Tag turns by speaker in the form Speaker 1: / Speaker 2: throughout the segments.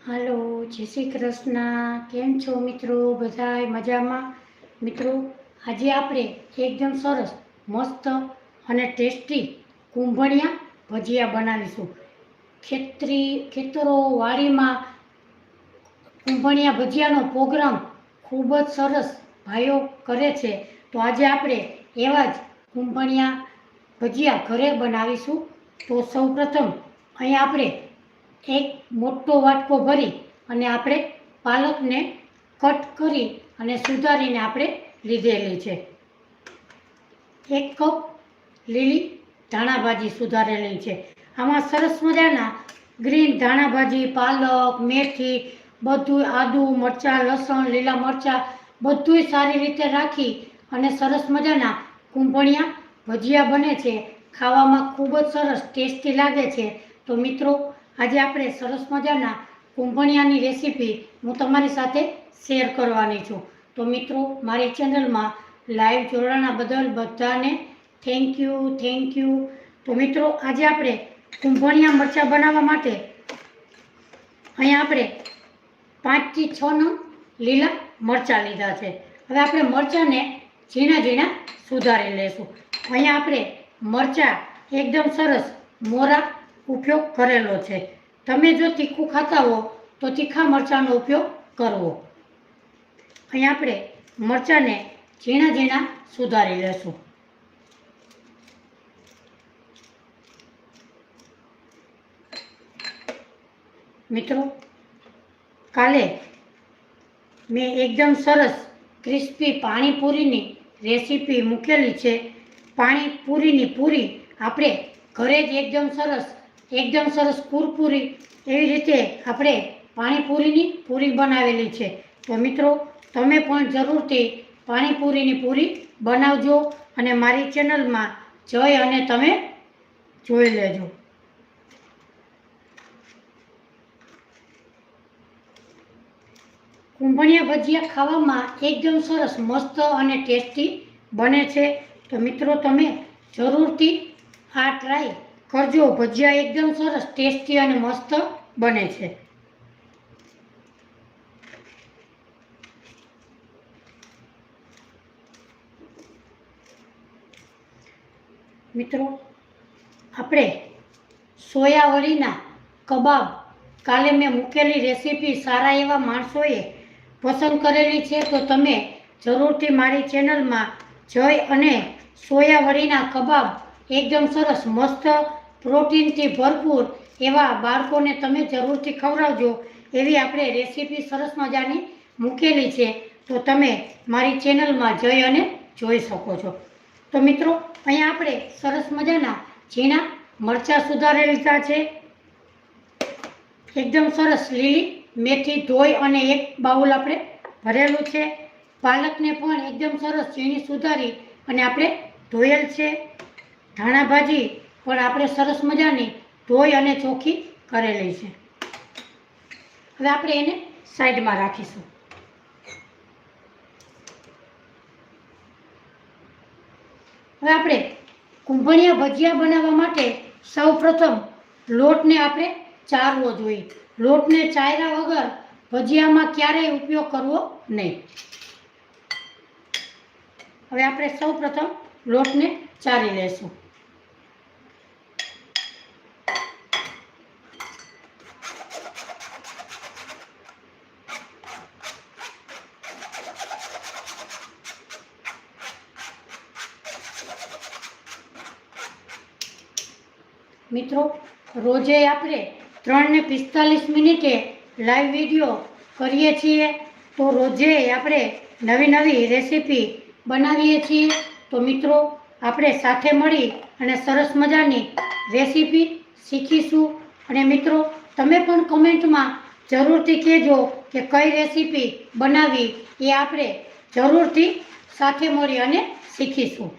Speaker 1: હાલો, જય શ્રી કૃષ્ણ. કેમ છો મિત્રો? બધાય મજામાં? મિત્રો, આજે આપણે એકદમ સરસ, મસ્ત અને ટેસ્ટી કુંભણિયા ભજીયા બનાવીશું. ખેતરો વાડીમાં કુંભણિયા ભજીયાનો પ્રોગ્રામ ખૂબ જ સરસ ભાઈઓ કરે છે. તો આજે આપણે એવા જ કુંભણિયા ભજીયા ઘરે બનાવીશું. તો સૌપ્રથમ અહીં આપણે એક મોટો વાટકો ભરી અને આપણે પાલકને કટ કરી અને સુધારીને આપણે લીધેલી છે. 1 કપ લીલી ધાણાભાજી સુધારેલી છે. આમાં સરસ મજાના ગ્રીન ધાણાભાજી, પાલક, મેથી, બધું આદુ, મરચાં, લસણ, લીલા મરચાં બધું સારી રીતે રાખી અને સરસ મજાના કુંભણિયા ભજીયા બને છે. ખાવામાં ખૂબ જ સરસ ટેસ્ટી લાગે છે. તો મિત્રો, આજે આપણે સરસ મજાના કુંભણિયાની રેસીપી હું તમારી સાથે શેર કરવાની છું. તો મિત્રો, મારી ચેનલમાં લાઈવ જોડાણા બદલ બધાને થેન્ક યુ. તો મિત્રો, આજે આપણે કુંભણિયા મરચાં બનાવવા માટે અહીંયા આપણે 5 થી 6 નંગ લીલા મરચાં લીધા છે. હવે આપણે મરચાંને ઝીણા ઝીણા સુધારી લેશું. અહીંયા આપણે મરચાં એકદમ સરસ મોરા ઉપયોગ કરેલો છે. તમે જો તીખું ખાતા હો તો તીખા મરચાંનો ઉપયોગ કરવો. અહીંયા આપણે મરચાંને ઝીણા ઝીણા સુધારી લેશું. મિત્રો, કાલે મેં એકદમ સરસ ક્રિસ્પી પાણીપુરીની રેસીપી મૂકેલી છે. પાણીપુરીની પૂરી આપણે ઘરે જ એકદમ સરસ કુરકુરી એવી રીતે આપણે પાણીપુરીની પૂરી બનાવેલી છે. તો મિત્રો, તમે પણ જરૂરથી પાણીપુરીની પૂરી બનાવજો અને મારી ચેનલમાં જઈ અને તમે જોઈ લેજો. કુંભણિયા ભજીયા ખાવામાં એકદમ સરસ મસ્ત અને ટેસ્ટી બને છે. તો મિત્રો, તમે જરૂરથી આ ટ્રાય કરજો. ભજીયા એકદમ સરસ ટેસ્ટી અને મસ્ત બને છે. મિત્રો, આપણે સોયાવડીના કબાબ કાલે મેં મૂકેલી રેસીપી સારા એવા માણસોએ પસંદ કરેલી છે. તો તમે જરૂરથી મારી ચેનલમાં જઈ અને સોયાવડીના કબાબ એકદમ સરસ મસ્ત પ્રોટીનથી ભરપૂર એવા બાળકોને તમે જરૂરથી ખવડાવજો. એવી આપણે રેસીપી સરસ મજાની મૂકેલી છે. તો તમે મારી ચેનલમાં જઈ અને જોઈ શકો છો. તો મિત્રો, અહીંયા આપણે સરસ મજાના ઝીણા મરચાં સુધારી લીધા છે. એકદમ સરસ લીલી મેથી ધોઈ અને એક બાઉલ આપણે ભરેલું છે. પાલકને પણ એકદમ સરસ ઝીણી સુધારી અને આપણે ધોયેલ છે. ધાણાભાજી પણ આપણે સરસ મજાની ધોઈ અને ચોખ્ખી કરેલી છે. હવે આપણે એને સાઈડમાં રાખીશું. હવે આપણે કુંભણિયા ભજીયા બનાવવા માટે સૌપ્રથમ લોટને આપણે ચાળવો જોઈએ. લોટને ચાળ્યા વગર ભજીયામાં ક્યારેય ઉપયોગ કરવો નહીં. હવે આપણે સૌપ્રથમ લોટને ચાળી લેશું. મિત્રો, રોજે આપણે 3 ને 45 મિનિટે લાઈવ વિડીયો કરીએ છીએ. તો રોજે આપણે નવી રેસીપી બનાવીએ છીએ. તો મિત્રો, આપણે સાથે મળી અને સરસ મજાની રેસીપી શીખીશું. અને મિત્રો, તમે પણ કમેન્ટમાં જરૂરથી કહેજો કે કઈ રેસીપી બનાવી એ આપણે જરૂરથી સાથે મળી અને શીખીશું.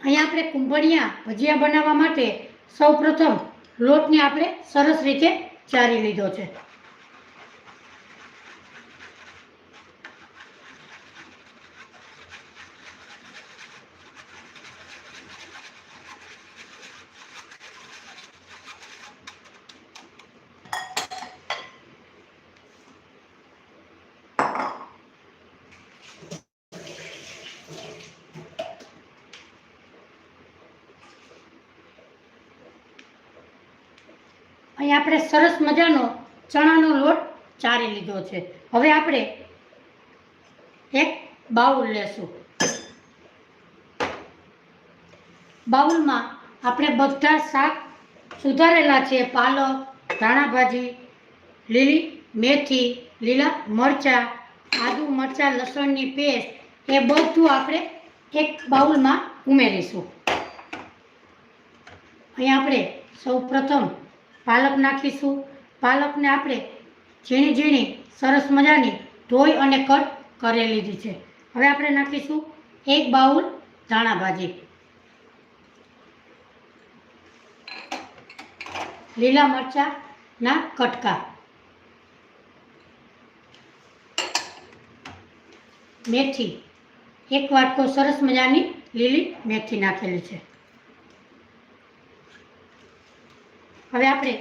Speaker 1: અહીંયા આપણે કુંભણિયા ભજીયા બનાવવા માટે સૌપ્રથમ લોટને આપણે સરસ રીતે ચાળી લીધો છે. અહીં આપણે સરસ મજાનો ચણાનો લોટ ચારી લીધો છે. હવે આપણે એક બાઉલ લેશું. બાઉલમાં આપણે બધા શાક સુધારેલા છે. પાલક, ધાણા ભાજી, લીલી મેથી, લીલા મરચાં, આદુ મરચાં લસણની પેસ્ટ એ બધું આપણે એક બાઉલમાં ઉમેરીશું. અહીં આપણે સૌ પ્રથમ પાલક નાખીશું. પાલકને આપણે ઝીણી ઝીણી સરસ મજાની ધોઈ અને કટ કરી લીધી છે. હવે આપણે નાખીશું એક બાઉલ ધાણા ભાજી, લીલા મરચાંના કટકા, મેથી, એક વાટકો સરસ મજાની લીલી મેથી નાખેલી છે. હવે આપણે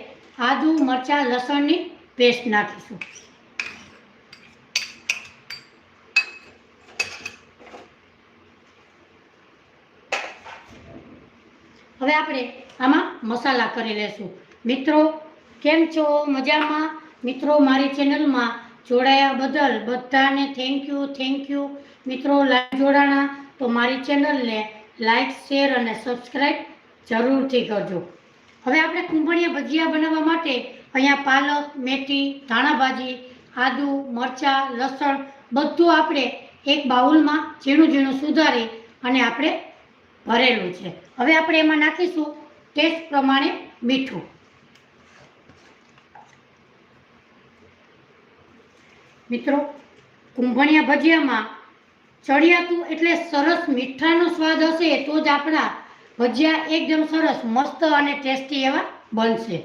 Speaker 1: આદુ મરચાં લસણની પેસ્ટ નાખીશું. હવે આપણે આમાં મસાલા કરી લેશું. મિત્રો કેમ છો? મજામાં? મિત્રો મારી ચેનલમાં જોડાયા બદલ બધાને થેન્ક યુ. મિત્રો લાઈવ જોડાણા તો મારી ચેનલને લાઈક, શેર અને સબસ્ક્રાઈબ જરૂરથી કરજો. હવે આપણે કુંભળિયા ભજીયા બનાવવા માટે અહીંયા પાલક, મેથી, ધાણા ભાજી, આદુ મરચાં લસણ બધું આપણે એક બાઉલમાં ઝીણું ઝીણું સુધારી અને આપણે ભરેલું છે. હવે આપણે એમાં નાખીશું ટેસ્ટ પ્રમાણે મીઠું. મિત્રો કુંભળિયા ભજીયામાં ચડિયાતું એટલે સરસ મીઠાનો સ્વાદ હશે તો જ આપણા ભજીયા એકદમ સરસ મસ્ત અને ટેસ્ટી એવા બનશે.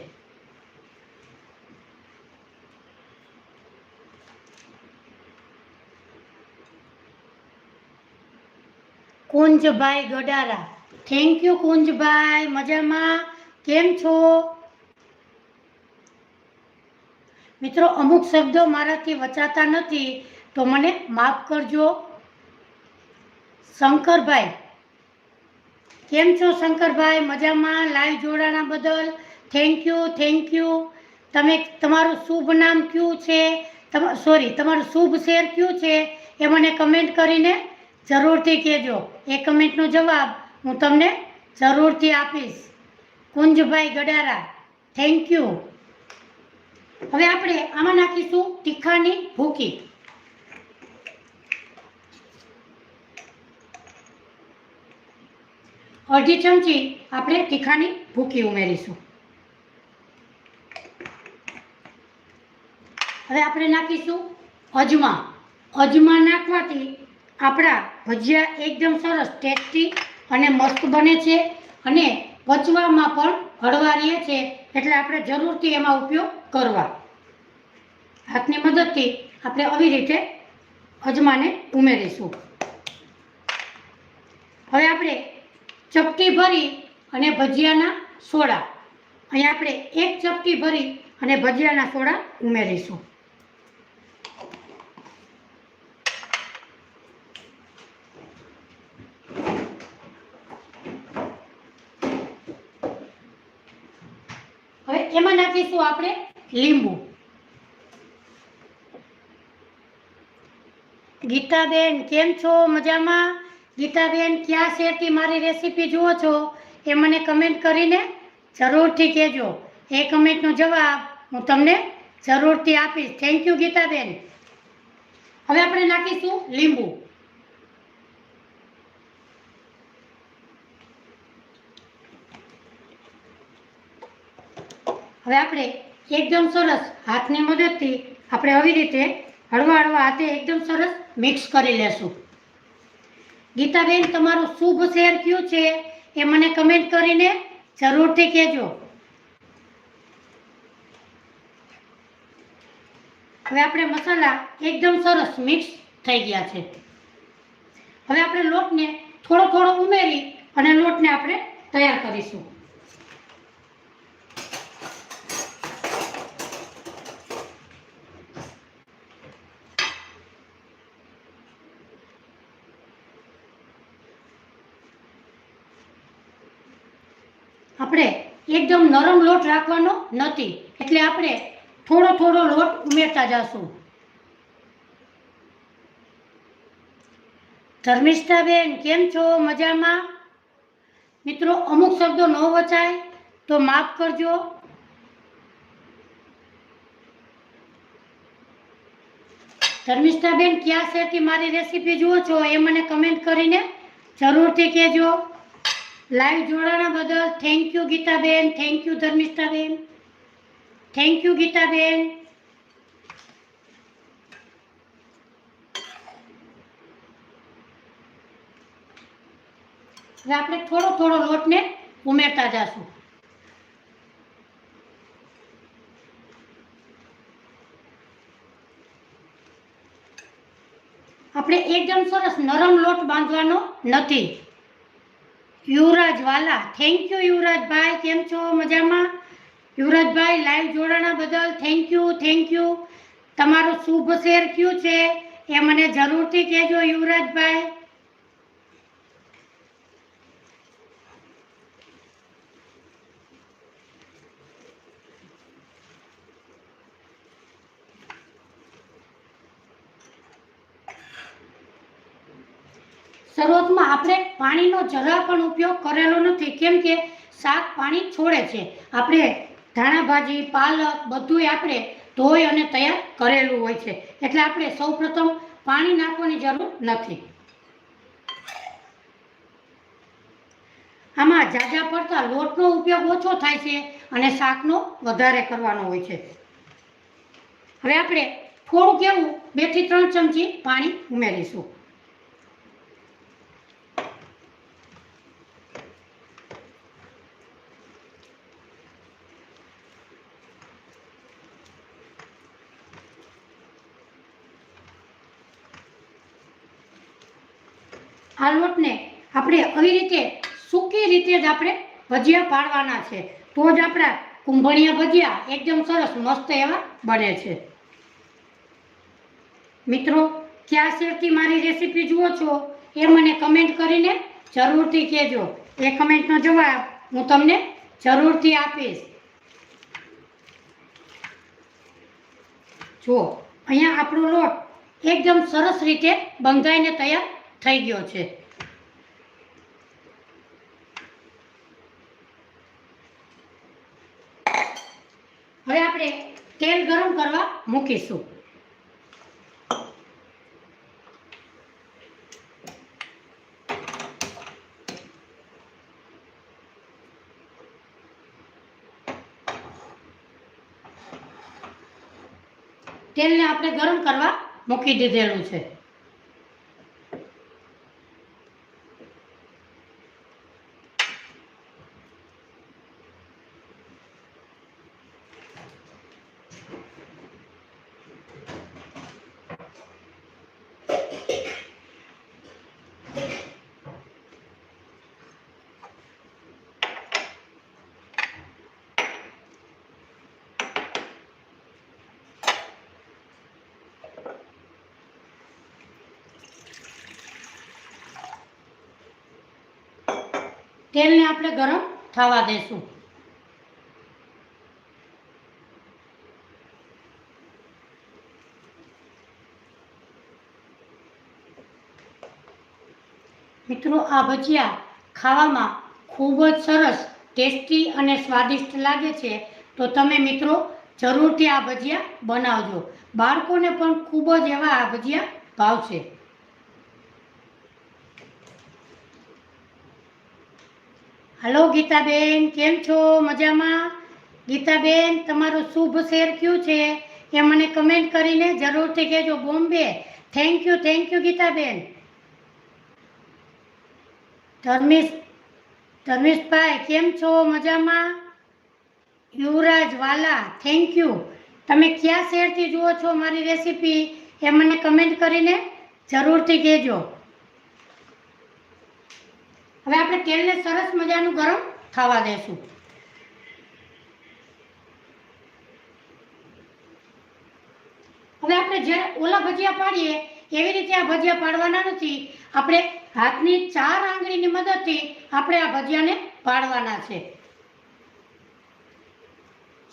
Speaker 1: કુંજભાઈ ગડારા, થેન્ક યુ કુંજભાઈ. મજામાં? કેમ છો? મિત્રો અમુક શબ્દો મારાથી વચાતા નથી તો મને માફ કરજો. શંકરભાઈ, કેમ છો શંકરભાઈ? મજામાં? લાઈવ જોડાણા બદલ થેન્ક યુ. તમે તમારું શુભ નામ કયું છે, તમારું શુભ શહેર કયું છે એ મને કમેન્ટ કરીને જરૂરથી કહેજો. એ કમેન્ટનો જવાબ હું તમને જરૂરથી આપીશ. કુંજભાઈ ગડારા, થેન્ક યુ. હવે આપણે આમાં નાખીશું તીખાની ભૂકી. અડધી ચમચી આપણે તીખાની ભૂકી ઉમેરીશું. હવે આપણે નાખીશું અજમા. અજમા નાખવાથી આપણા ભજીયા એકદમ સરસ ટેસ્ટી અને મસ્ત બને છે અને પચવામાં પણ હળવા રહે છે. એટલે આપણે જરૂરથી એમાં ઉપયોગ કરવા. હાથની મદદથી આપણે આવી રીતે અજમાને ઉમેરીશું. હવે આપણે ચપટી ભરી અને ભજીયાના સોડા, અહીંયા આપણે એક ચપટી ભરી અને ભજીયાના સોડા ઉમેરીશું. હવે એમાં નાખીશું આપણે લીંબુ. ગીતાબેન કેમ છો? મજામાં? ગીતાબેન ક્યાં શેરથી મારી રેસીપી જુઓ છો એ મને કમેન્ટ કરીને જરૂરથી કહેજો. એ કમેન્ટનો જવાબ હું તમને જરૂરથી આપીશ. Thank you Geetaben. હવે આપણે નાખીશું લીંબુ. હવે આપણે એકદમ સરસ હાથની મદદથી આપણે આવી રીતે હળવા હાથે એકદમ સરસ મિક્સ કરી લેશું. ગીતાબેન તમારું શુભ શહેર કયું છે એ મને કમેન્ટ કરીને જરૂરથી કહેજો. હવે આપણે મસાલા એકદમ સરસ મિક્સ થઈ ગયા છે. હવે આપણે લોટને થોડો ઉમેરી અને લોટને આપણે તૈયાર કરીશું. આપણે એકદમ નરમ લોટ રાખવાનો નથી, એટલે આપણે થોડો થોડો લોટ ઉમેરતા જશું. ધર્મિષ્ઠાબેન કેમ છો? મજામાં? મિત્રો અમુક શબ્દો ન વચાય તો માફ કરજો. ધર્મિષ્ઠાબેન ક્યાં શેરથી મારી રેસીપી જુઓ છો એ મને કમેન્ટ કરીને જરૂરથી કહેજો. લાઈવ જોડાણા બદલ thank you Geetaben, thank you Dharmishthaben, thank you Geetaben. હવે આપણે થોડો થોડો લોટને ઉમેરતા જશું. આપણે એકદમ સરસ નરમ લોટ બાંધવાનો નથી. યુવરાજ વાલા થેન્ક યુ યુવરાજભાઈ, કેમ છો? મજામાં? યુવરાજભાઈ લાઈવ જોડાણા બદલ થેન્ક યુ, થેન્ક યુ. તમારું શુભ શેર કયું છે એ મને જરૂરથી કહેજો યુવરાજભાઈ. શરૂઆતમાં આપણે પાણીનો જરા પણ ઉપયોગ કરેલો નથી, કેમ કે શાક પાણી છોડે છે. આપણે ધાણા ભાજી, પાલક બધુંય આપણે ધોઈ અને તૈયાર કરેલું હોય છે, એટલે આપણે સૌપ્રથમ પાણી નાખવાની જરૂર નથી. આમાં ઝાઝા પડતા લોટનો ઉપયોગ ઓછો થાય છે અને શાકનો વધારે કરવાનો હોય છે. હવે આપણે થોડુંક એવું 2 થી 3 ચમચી પાણી ઉમેરીશું. આ લોટને આપણે આવી રીતે સૂકી રીતે જ આપણે ભજીયા પાડવાના છે, તો જ આપણા કુંભણિયા ભજીયા એકદમ સરસ મસ્ત એવા બને છે. મિત્રો ક્યાં શેરથી મારી રેસીપી જુઓ છો એ મને કમેન્ટ કરીને જરૂરથી કહેજો. એ કમેન્ટનો જવાબ હું તમને જરૂરથી આપીશ. જુઓ અહીંયા આપણો લોટ એકદમ સરસ રીતે બંધાઈને તૈયાર થઈ ગયો છે. હવે આપણે તેલ ગરમ કરવા મૂકીશું. તેલને આપણે ગરમ કરવા મૂકી દીધેલું છે. તેલને આપણે ગરમ થવા દેશું. મિત્રો આ ભજીયા ખાવામાં ખૂબ જ સરસ ટેસ્ટી અને સ્વાદિષ્ટ લાગે છે, તો તમે મિત્રો જરૂરથી આ ભજીયા બનાવજો. બાળકોને પણ ખૂબ જ એવા આ ભજીયા ભાવશે. હલો ગીતાબેન કેમ છો? મજામાં? ગીતાબેન તમારું શુભ શેર કયું છે એ મને કમેન્ટ કરીને જરૂરથી કહેજો. Bombay thank you Gitaben. ધર્મેશભાઈ કેમ છો? મજામાં? યુવરાજ વાલા થેન્ક યુ. તમે ક્યાં શહેરથી જુઓ છો મારી રેસીપી એ મને કમેન્ટ કરીને જરૂરથી કહેજો. હવે આપણે તેલને સરસ મજાનું ગરમ થવા દેશું. હવે આપણે જ્યારે ઓલા ભજીયા પાડીએ એવી રીતે આ ભજીયા પાડવાના નથી. આપણે હાથની 4 આંગળીની મદદથી આપણે આ ભજીયાને પાડવાના છે.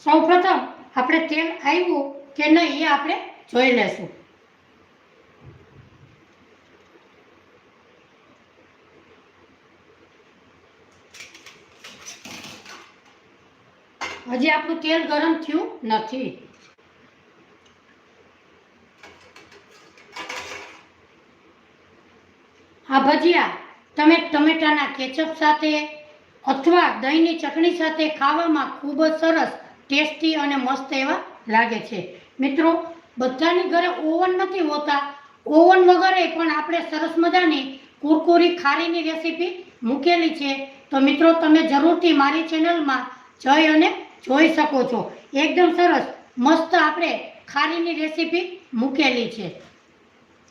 Speaker 1: સૌપ્રથમ આપણે તેલ આવ્યું કે નહીં એ આપણે જોઈ લેશું. હજી આપણું તેલ ગરમ થયું નથી. આ ભજીયા તમે ટમેટાના કેચઅપ સાથે અથવા દહીંની ચટણી સાથે ખાવામાં ખૂબ જ સરસ, ટેસ્ટી અને મસ્ત એવા લાગે છે. મિત્રો, બધાની ઘરે ઓવન નથી હોતા. ઓવન વગરે પણ આપણે સરસ મજાની કુરકુરી ખારીની રેસીપી મૂકેલી છે. તો મિત્રો, તમે જરૂરથી મારી ચેનલમાં જઈ અને જોઈ શકો છો. એકદમ સરસ મસ્ત આપણે ખારીની રેસીપી મૂકેલી છે.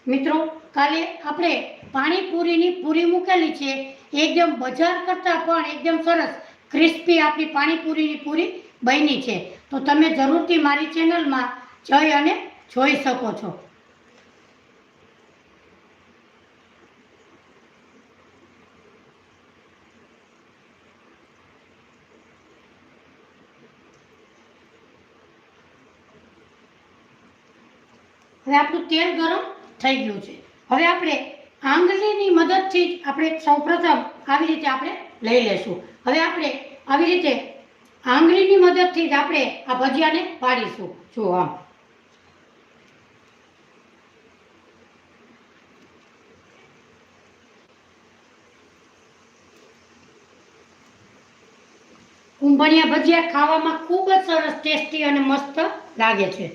Speaker 1: મિત્રો, કાલે આપણે પાણીપુરીની પૂરી મૂકેલી છે. એકદમ બજાર કરતાં પણ એકદમ સરસ ક્રિસ્પી આપણી પાણીપુરીની પૂરી બની છે. તો તમે જરૂરથી મારી ચેનલમાં જઈ અને જોઈ શકો છો. હવે આપણું તેલ ગરમ થઈ ગયું છે. હવે આપણે આંગળીની મદદથી જ આપણે સૌપ્રથમ આવી રીતે આપણે લઈ લેશું. હવે આપણે આવી રીતે આંગળીની મદદથી જ આપણે આ ભજીયાને પાડીશું. જો આમ કુંભણિયા ભજીયા ખાવામાં ખૂબ જ સરસ, ટેસ્ટી અને મસ્ત લાગે છે.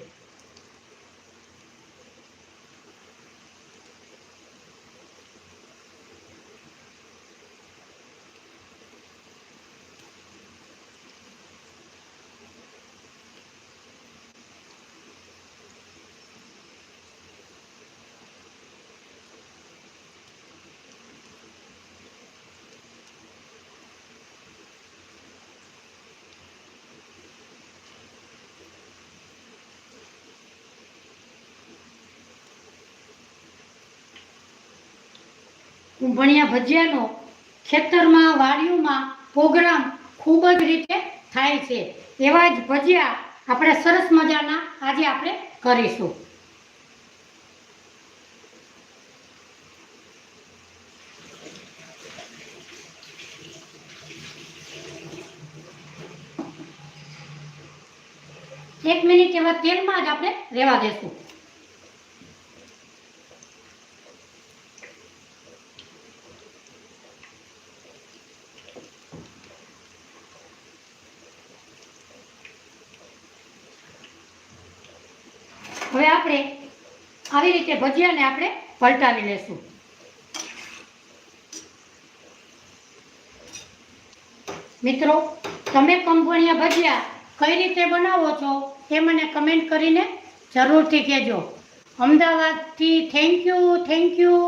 Speaker 1: કુંભણિયા ભજીયાનો ખેતરમાં વાડીઓમાં પ્રોગ્રામ ખૂબ જ રીતે થાય છે. એવા જ ભજીયા આપણે સરસ મજાના આજે આપણે કરીશું. એક મિનિટ એવા તેલમાં જ આપણે રહેવા દેશું. હવે આપણે આવી રીતે ભજીયાને આપણે પલટાવી લેશું. મિત્રો, તમે કુંભણિયા ભજીયા કઈ રીતે બનાવો છો એ મને કમેન્ટ કરીને જરૂરથી કહેજો. અમદાવાદથી થેન્ક યુ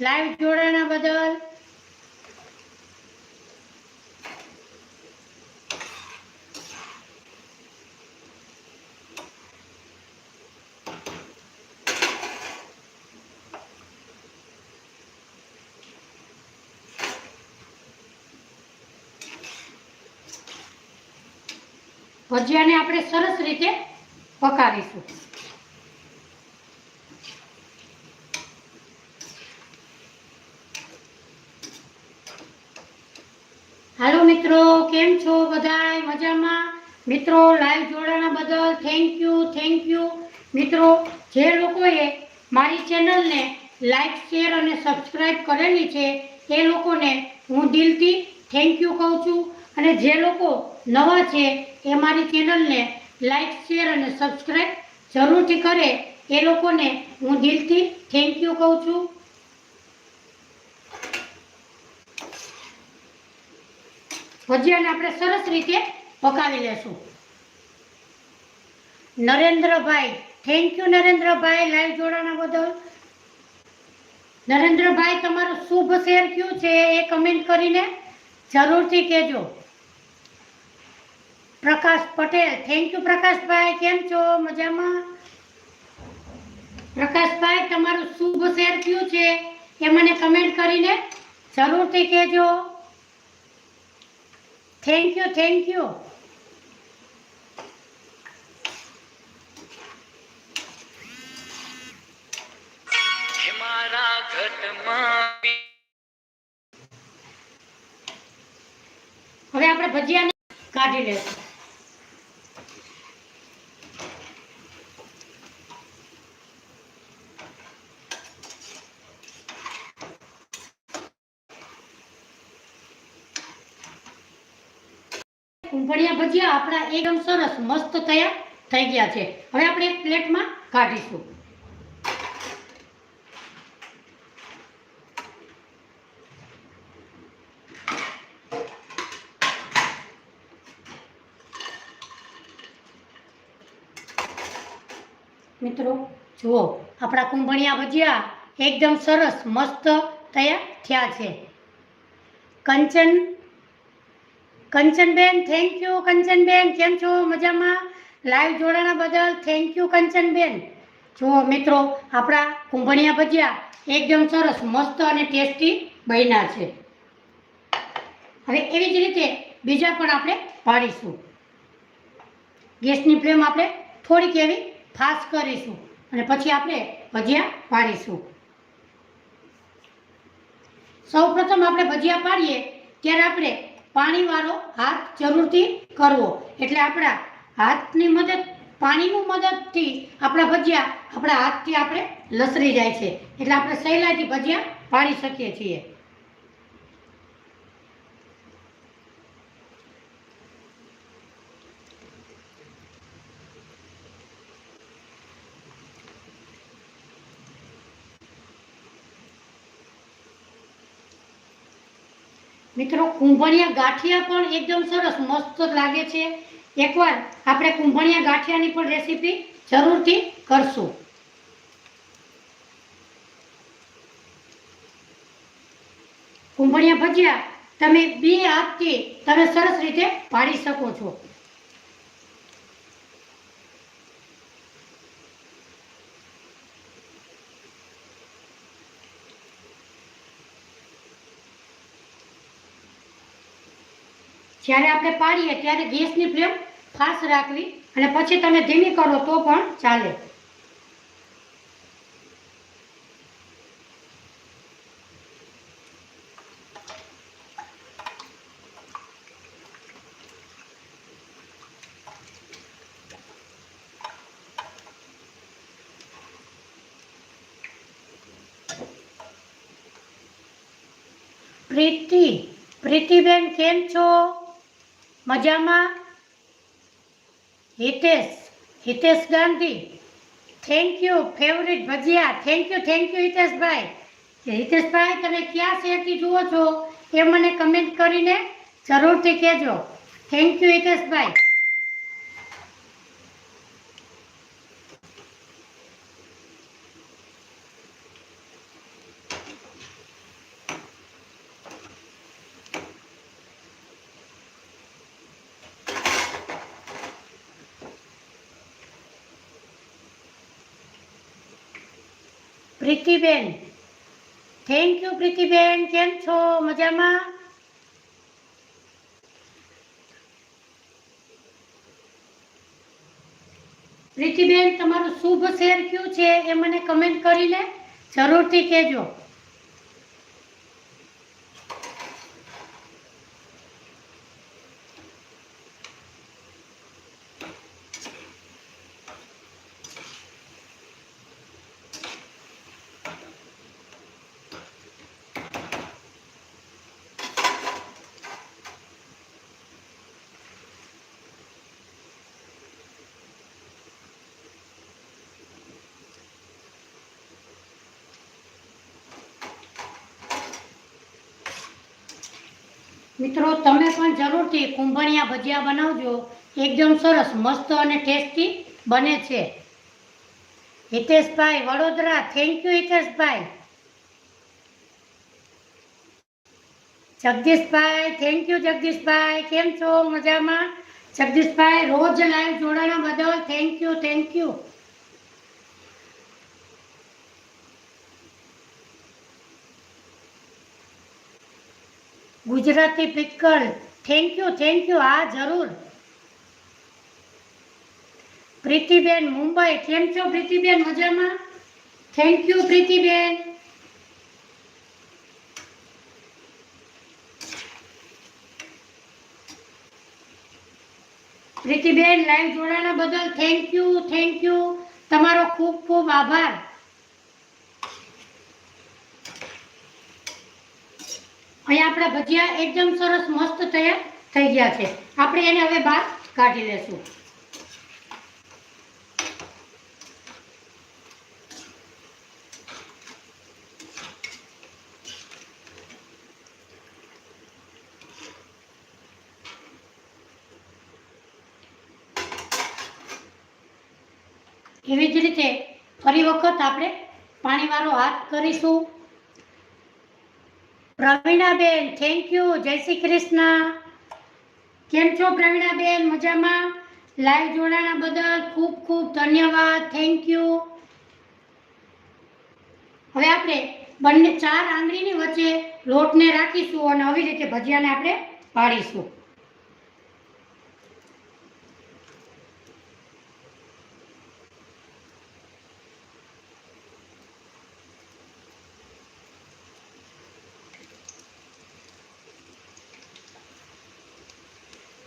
Speaker 1: લાઈવ જોડાણા બદલ. ભજીયાને આપણે સરસ રીતે પકાવીશું. હાલો મિત્રો, કેમ છો બધાય? મજામાં? મિત્રો, લાઈવ જોડાણા બદલ થેન્ક યુ. મિત્રો, જે લોકોએ મારી ચેનલને લાઈક, શેર અને સબસ્ક્રાઈબ કરેલી છે એ લોકોને હું દિલથી થેન્ક યુ કહું છું. અને જે લોકો નવા છે એ મારી ચેનલને લાઈક, શેર અને સબસ્ક્રાઈબ જરૂરથી કરે એ લોકોને હું દિલથી થેન્ક યુ કહું છું. ભજીયાને આપણે સરસ રીતે પકાવી લેશું. Narendrabhai, thank you Narendrabhai live જોડાણા બદલ. નરેન્દ્રભાઈ, તમારું શુભ શેર કયું છે એ કમેન્ટ કરીને જરૂરથી કહેજો. પ્રકાશ પટેલ, થેન્ક યુ પ્રકાશભાઈ. કેમ છો? મજામાં? પ્રકાશભાઈ, તમારું શુભ શેર કયું છે એ મને કમેન્ટ કરીને જરૂરથી કહેજો. Thank you. હવે આપણે ભજીયાને કાઢી લેશું. કુંભળિયા ભજીયા આપણા એકદમ સરસ મસ્ત તૈયાર થઈ ગયા છે. હવે આપણે એક પ્લેટમાં કાઢીશું. મિત્રો જુઓ, આપણા કુંભળિયા ભજીયા એકદમ સરસ મસ્ત તૈયાર થયા છે. Kanchanben, thank you. કંચનબેન કેમ છો? મજામાં? લાઈવ જોડાણા બદલ થેન્ક યુ કંચનબેન. જુઓ મિત્રો, આપણા કુંભળિયા ભજીયા એકદમ સરસ મસ્ત અને ટેસ્ટી બન્યા છે. હવે એવી જ રીતે બીજા પણ આપણે પાડીશું. ગેસની ફ્લેમ આપણે થોડીક એવી ફાસ્ટ કરીશું અને પછી આપણે ભજીયા પાડીશું. સૌ પ્રથમ આપણે ભજીયા પાડીએ ત્યારે આપણે પાણીવાળો હાથ જરૂરથી કરવો, એટલે આપણા હાથની પાણીની મદદથી આપણા ભજીયા આપણા હાથથી આપણે લસરી જાય છે, એટલે આપણે સહેલાઈથી ભજીયા પાડી શકીએ છીએ. મિત્રો કુંભળિયા ગાંઠિયા પણ એકદમ સરસ મસ્ત લાગે છે. એકવાર આપણે કુંભળિયા ગાંઠિયાની પણ રેસીપી જરૂરથી કરશું. કુંભળિયા ભજીયા તમે બે હાથથી તમે સરસ રીતે પાડી શકો છો. જ્યારે આપણે પાડીએ ત્યારે ગેસની ફ્લેમ ફાસ્ટ રાખવી અને પછી તમે ધીમી કરો તો પણ ચાલે. પ્રીતિબેન કેમ છો? મજામાં? Hitesh Gandhi, thank you. Favourite bhajiya, thank you Hiteshbhai. Hiteshbhai, તમે ક્યાં શહેરથી જુઓ છો એ મને કમેન્ટ કરીને જરૂરથી કહેજો. Thank you Hiteshbhai. Pritiben, thank you. Pritiben કેમ છો? મજામાં? પ્રીતિબેન, તમારું શુભ શહેર કયું છે એ મને કમેન્ટ કરીને જરૂરથી કહેજો. મિત્રો તમે પણ જરૂરથી કુંભળિયા ભજીયા બનાવજો. એકદમ સરસ મસ્ત અને ટેસ્ટી બને છે. Hiteshbhai Vadodara, thank you Hiteshbhai. Jagdishbhai, thank you Jagdishbhai. કેમ છો? મજામાં? જગદીશભાઈ રોજ લાઈવ જોડાણા બદલ thank you. Gujarati pickle, thank you. હા જરૂર. પ્રીતિબેન મુંબઈ, કેમ છો પ્રીતિબેન? મજામાં? Thank you Pritiben. Pritiben live જોડાણા બદલ થેન્ક યુ, તમારો ખૂબ ખૂબ આભાર। અહીંયા આપણા ભજીયા એકદમ સરસ મસ્ત તૈયાર થઈ ગયા છે। આપણે એને હવે બહાર કાઢી લેશું। એવી જ રીતે ફરી વખત આપણે પાણીવાળો હાથ કરીશું। પ્રવીણાબેન થેન્ક યુ, જય શ્રી કૃષ્ણ। કેમ છો પ્રવીણાબેન? મજામાં? લાઈવ જોડાણા બદલ ખૂબ ખૂબ ધન્યવાદ, થેન્ક યુ। હવે આપણે બંને 4 આંગળીની વચ્ચે લોટને રાખીશું અને આવી રીતે ભજીયાને આપણે પાડીશું।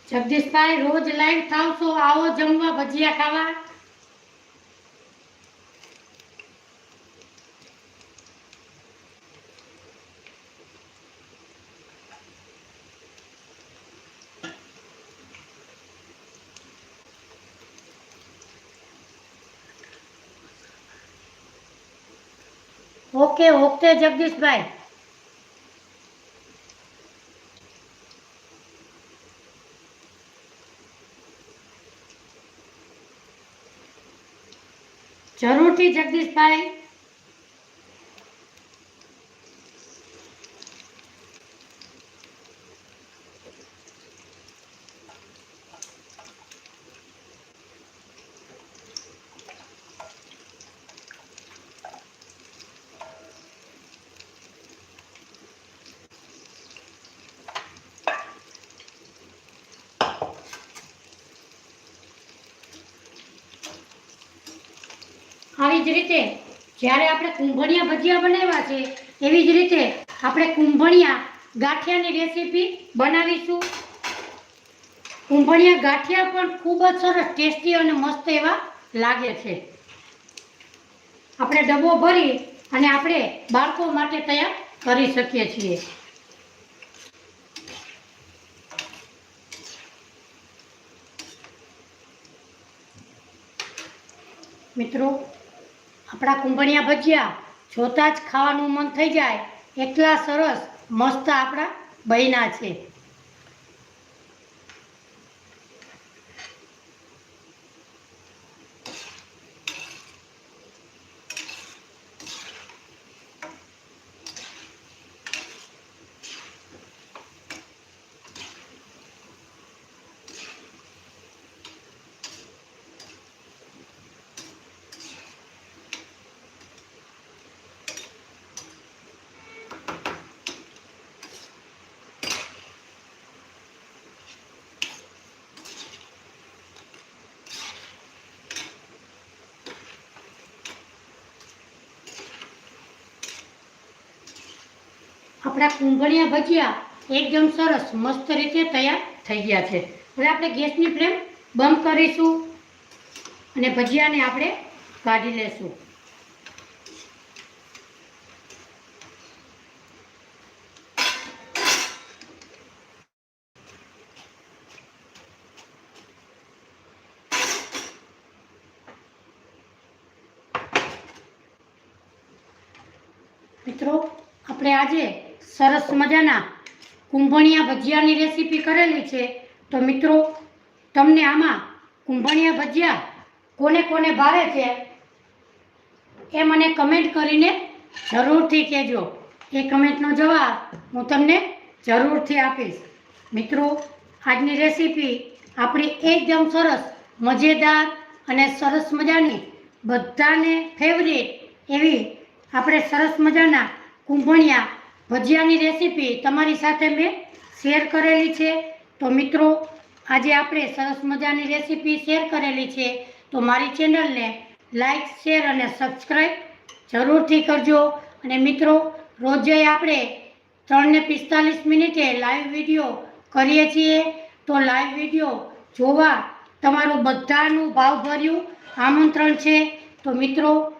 Speaker 1: જગદીશભાઈ રોજ લાઈવ થાવ છો, આવો જમવા ભજીયા ખાવા। ઓકે જગદીશભાઈ। જરૂરથી જગદીશભાઈ। આવી જ રીતે જ્યારે આપણે કુંભણિયા ભજીયા બનાવ્યા છે એવી જ રીતે આપણે કુંભણિયા ગાંઠિયાની રેસીપી બનાવીશું। કુંભણિયા ગાંઠિયા પણ ખૂબ જ સરસ ટેસ્ટી અને મસ્ત એવા લાગે છે। આપણે ડબ્બો ભરી અને આપણે બાળકો માટે તૈયાર કરી શકીએ છીએ। મિત્રો આપણા કુંભણિયા ભજીયા જોતા જ ખાવાનું મન થઈ જાય એટલા સરસ મસ્ત આપણા બન્યા છે। આપણા કુંભણિયા ભજીયા એકદમ સરસ મસ્ત રીતે તૈયાર થઈ ગયા છે। હવે આપણે ગેસની ફ્લેમ બંધ કરીશું અને ભજીયાને આપણે કાઢી લેશું। મિત્રો આપણે આજે સરસ મજાના કુંભણિયા ભજીયાની રેસીપી કરેલી છે। તો મિત્રો તમને આમાં કુંભણિયા ભજીયા કોને કોને ભાવે છે એ મને કમેન્ટ કરીને જરૂરથી કહેજો। એ કમેન્ટનો જવાબ હું તમને જરૂરથી આપીશ। મિત્રો આજની રેસીપી આપણી એકદમ સરસ મજેદાર અને સરસ મજાની બધાને ફેવરિટ એવી આપણે સરસ મજાના કુંભણિયા ભજીયાની રેસીપી તમારી સાથે મેં શેર કરેલી છે। તો મિત્રો આજે આપણે સરસ મજાની રેસીપી શેર કરેલી છે તો મારી ચેનલને લાઈક શેર અને સબસ્ક્રાઈબ જરૂરથી કરજો। અને મિત્રો રોજે આપણે 3 ને 45 મિનિટે લાઈવ વિડીયો કરીએ છીએ। તો લાઈવ વિડીયો જોવા તમારું બધાનું ભાવભર્યું આમંત્રણ છે. તો મિત્રો,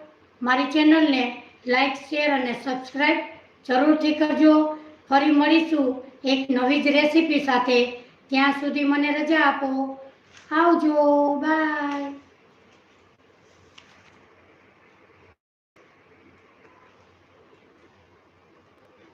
Speaker 1: મારી ચેનલને લાઈક, શેર અને સબસ્ક્રાઈબ જરૂરથી કરજો. ફરી મળીશું એક નવી જ રેસીપી સાથે. ત્યાં સુધી મને રજા આપો. આવજો, બાય.